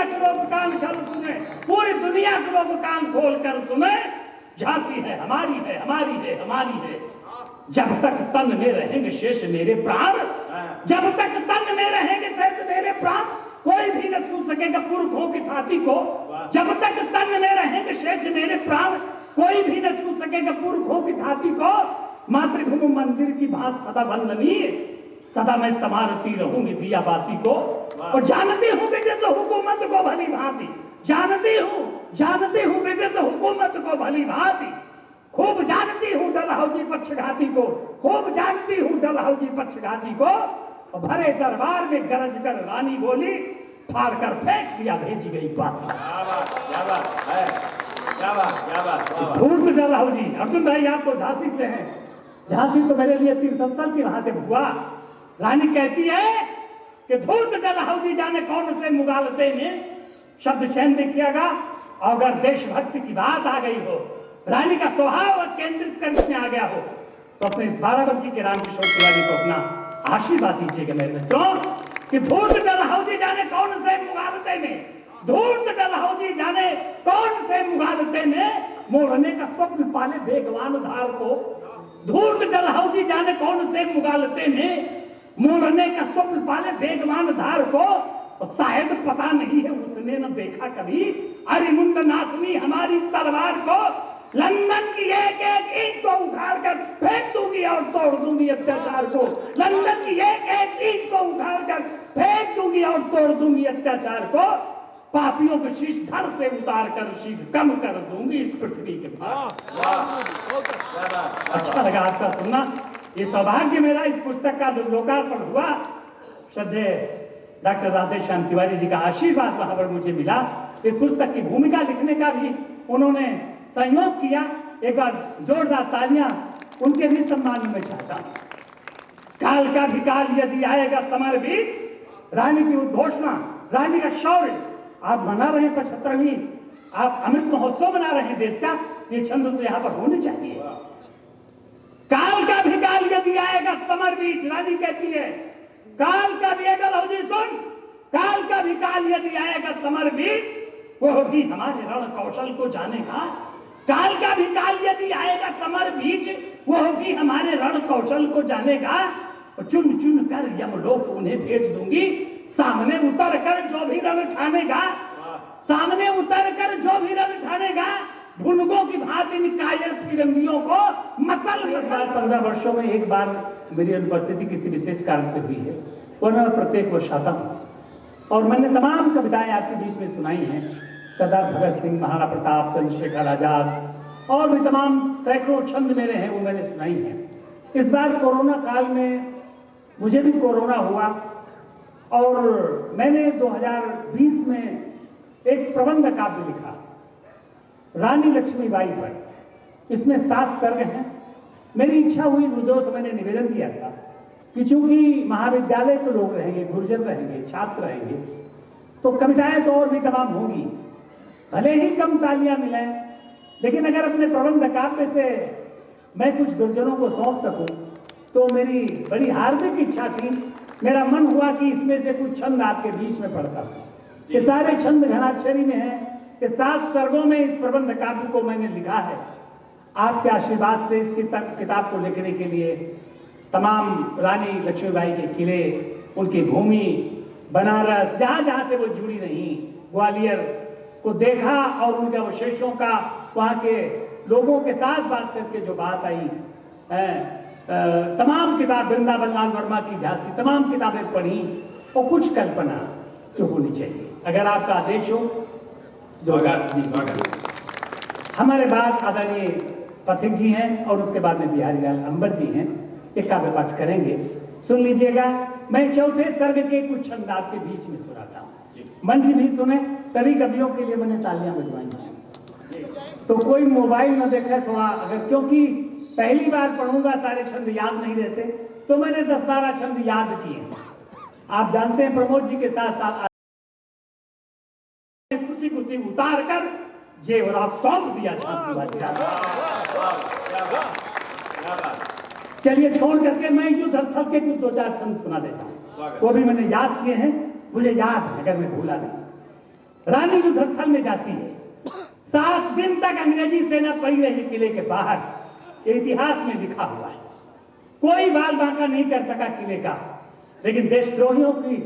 के लोग कान खोल सुने, पूरी दुनिया के लोग कान खोल कर सुने, झांसी है हमारी है, हमारी है, हमारी है। जब तक तन में रहेंगे शेष मेरे प्राण, जब तक तन में रहेंगे शेष मेरे प्राण, कोई भी न छू सकेगा पुरखों की छाती को। जब तक तन में रहेंगे शेष मेरे प्राण, कोई भी न छू सकेगा पुरखों की छाती को। मातृभूमि मंदिर की भांत सदा वंदनीय, सदा मैं संवारती रहूंगी दिया बाती को। और जानती हूँ बेटे तो हुकूमत को भली भांति, जानती हूँ बेटे तो हुकूमत को भली भांति। खूब जानती हूँ डलहौजी पक्षघाती को, खूब जानती हूँ डलहौजी पक्षघाती को। और भरे दरबार में गरज कर रानी बोली, फाड़ कर फेंक दिया भेजी गई बात। धूर्त डलहौजी, अर्जुन भाई आप तो झांसी से हैं, झांसी तो मेरे लिए तीर्थस्थल की वहां से हुआ। रानी कहती है कि धूर्त डलहौजी जाने कौन से मुगालते में शब्द चयन देखिएगा। अगर देशभक्ति की बात आ गई हो, रानी का स्वभाव केंद्रित करने में आ गया हो, तो अपने इस बाराबंकी के रामकिशोर तिवारी को अपना आशीर्वाद दीजिएगा मेरे बच्चों कि धूर्त डलहौजी जाने कौन से मुगालते में, धूर्त डलहौजी जाने कौन से मुगालते में मोड़ने का स्वप्न पाले बेगवान धार को। धूर्त डलहौजी जाने कौन से मुगालते में मोड़ने का स्वप्न पाले बेगवान धार को। शायद पता नहीं है उसने न देखा कभी अरिमुंड नासनी हमारी तलवार को। लंदन की एक एक ईंट को उखाड़ कर फेंक दूंगी और तोड़ दूंगी अत्याचार को। लंदन की एक एक ईंट को उखाड़ कर फेंक दूंगी और तोड़ दूंगी अत्याचार को। पापियों के शीश धड़ से उतार कर शीश कम कर दूंगी इस पृथ्वी के भार। अच्छा लगा आपका सुनना। ये सौभाग्य मेरा इस पुस्तक का लोकार्पण हुआ, श्रद्धेय डॉक्टर राधेश्याम तिवारी जी का आशीर्वाद वहां पर मुझे मिला। इस पुस्तक की भूमिका लिखने का भी उन्होंने सहयोग किया। एक बार जोरदार तालियां उनके भी सम्मान में चाहता हूं। काल का भी काल यदि आएगा समर भी, रानी की उद्घोषणा, रानी का शौर्य। आप मना रहे हैं 75वीं, आप अमृत महोत्सव मना रहे हैं देश का, ये छंद तो यहाँ पर होने चाहिए। काल का भी काल यदि आएगा समर बीच, रानी कहती है काल का भी डलहौजी सुन, काल का भी काल यदि आएगा समर बीच, वो भी हमारे रण कौशल को जानेगा। काल का भी काल यदि आएगा समर बीच, वो भी हमारे रण कौशल को जानेगा। चुन चुन कर यमलोक उन्हें भेज दूंगी, सामने उतर कर जो भी रण ठानेगा, सामने उतर कर जो भी रण ठानेगा, भुनगों की भांति कायर फिरंगियों को मसल। 15 वर्षों में एक बार मेरी अनुपस्थिति किसी विशेष कारण से हुई है, वरना प्रत्येक वर्ष आता हूँ। और मैंने तमाम कविताएं आपके बीच में सुनाई हैं, सरदार भगत सिंह, महाराणा प्रताप, चंद्रशेखर आजाद और भी तमाम सैकड़ों छंद मेरे हैं, वो मैंने सुनाई हैं। इस बार कोरोना काल में मुझे भी कोरोना हुआ और मैंने 2020 में एक प्रबंध काव्य लिखा रानी लक्ष्मीबाई पर। इसमें 7 सर्ग हैं। मेरी इच्छा हुई, गुरुदेव से मैंने निवेदन किया था कि चूंकि महाविद्यालय के लोग रहेंगे, गुरुजन रहेंगे, छात्र रहेंगे, तो कविताएं तो और भी तमाम होंगी, भले ही कम तालियां मिलें, लेकिन अगर अपने प्रबंध काव्य से मैं कुछ गुरुजनों को सौंप सकूं तो मेरी बड़ी हार्दिक इच्छा थी। मेरा मन हुआ कि इसमें से कुछ छंद आपके बीच में पढ़ता हूं। ये सारे छंद घनाक्षरी में हैं। कि 7 सर्गों में इस प्रबंध काव्य को मैंने लिखा है। आपके आशीर्वाद से इस किताब को लिखने के लिए तमाम रानी लक्ष्मीबाई के किले, उनकी भूमि, बनारस, जहां जहां से वो जुड़ी रही, ग्वालियर को देखा और उनके अवशेषों का वहां के लोगों के साथ बात करके जो बात आई, तमाम किताब, वृंदावन लाल वर्मा की झांसी, तमाम किताबें पढ़ी और कुछ कल्पना जो होनी चाहिए। अगर आपका आदेश हो। हमारे बाद आदरणीय पथिक जी हैं और उसके बाद में बिहारी लाल अंबर जी हैं, एक काव्य पाठ करेंगे, सुन लीजिएगा। मैं चौथे सर्ग के कुछ छंद आपके बीच में सुनाता हूँ, मंच भी सुने। सभी कवियों के लिए मैंने तालियां बजवाई हैं, तो कोई मोबाइल न देखे थोड़ा, अगर क्योंकि पहली बार पढ़ूंगा, सारे छंद याद नहीं रहते, तो मैंने 10-12 छंद याद किए। आप जानते हैं प्रमोद जी के साथ साथ कुछ उतार कर जेवरात सौंप दिया था। चलिए छोड़ करके मैं युद्ध स्थल के कुछ 2-4 छंद सुना देता हूँ, वो भी मैंने याद किए हैं, मुझे याद है अगर मैं भूला नहीं। रानी युद्धस्थल में जाती है। 7 दिन तक अंग्रेजी सेना पड़ी रही किले के बाहर। इतिहास में लिखा हुआ है, कोई बाल बांका नहीं कर सका किले का। लेकिन देशद्रोहियों की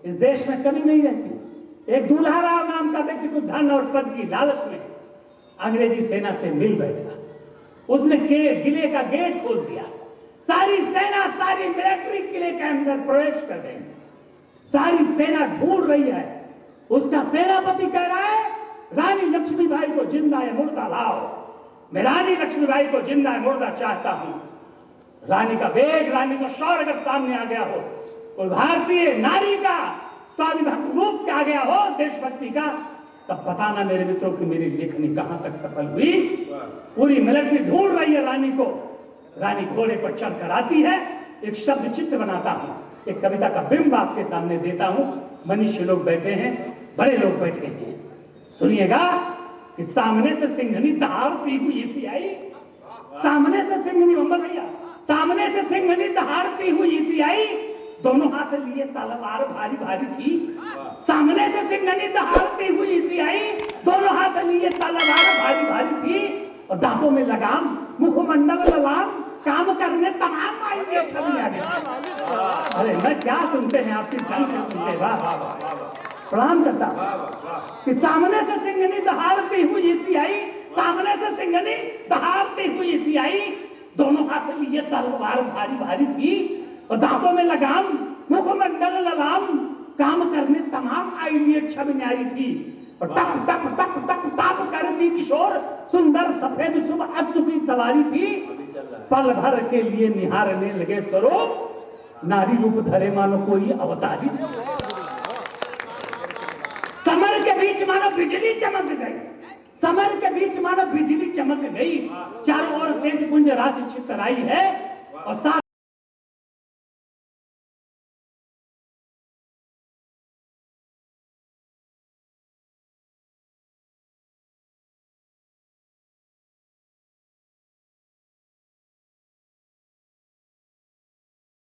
इस देश में कमी नहीं रहती। एक दूल्हा राव नाम का व्यक्ति को धन और पद की लालच में अंग्रेजी सेना से मिल बैठा। उसने किले का गेट खोल दिया। सारी सेना, सारी मिलिट्री किले के अंदर प्रवेश कर गई। सारी सेना ढूंढ रही है। उसका सेनापति कह रहा है, रानी लक्ष्मीबाई को जिंदा या मुर्दा लाओ। मैं रानी लक्ष्मीबाई को जिंदा या मुर्दा चाहता हूं। रानी का वेग, रानी का शौर्य अगर सामने आ गया हो, और भारतीय नारी का स्वाभिभक्त रूप से आ गया हो, देशभक्ति का, तब बताना मेरे मित्रों की मेरी लेखनी कहां तक सफल हुई। पूरी मिलिट्री ढूंढ रही है रानी को। रानी घोड़े पर चढ़कर आती है। एक शब्द चित्र बनाता हूं, एक कविता का बिंब आपके सामने देता हूं। मनुष्य लोग बैठे हैं, बड़े लोग बैठे हैं, सुनिएगा कि सामने से सिंघनी दहाड़ती हुई सी आई। सामने से सिंघनी, मंबर भैया, सामने से सिंघनी दहाड़ती हुई सी आई। दोनों हाथ लिए तलवार भारी भारी थी। सामने से सिंघनी दहाड़ती हुई सी आई। दोनों हाथ लिए तलवार भारी भारी थी, और दांतों में लगाम, मुखमंडल लगाम, काम करने तमाम आई के छवि आ गई। अरे मैं क्या सुनते हैं आपकी संग सुनते। प्रणाम करता कि सामने से सिंघनी दहाड़ती हुई सी आई। सामने से सिंघनी दहाड़ती हुई सी आई। दोनों हाथ लिए तलवार भारी भारी थी, और दांतों में लगाम, मुखमंडल लगाम, काम करने तमाम आई लिए छवि न्यारी थी। और टक टक टक टक टक करती किशोर सुंदर सफेद शुभ अश्व की सवारी थी। पल भर के लिए निहारने लगे स्वरूप, नारी रूप धरे मानो कोई अवतारी। समर के बीच मानो बिजली चमक गई। समर के बीच मानो बिजली चमक गई। चारों ओर तेज पुंज राशि छितर आई है, और साथ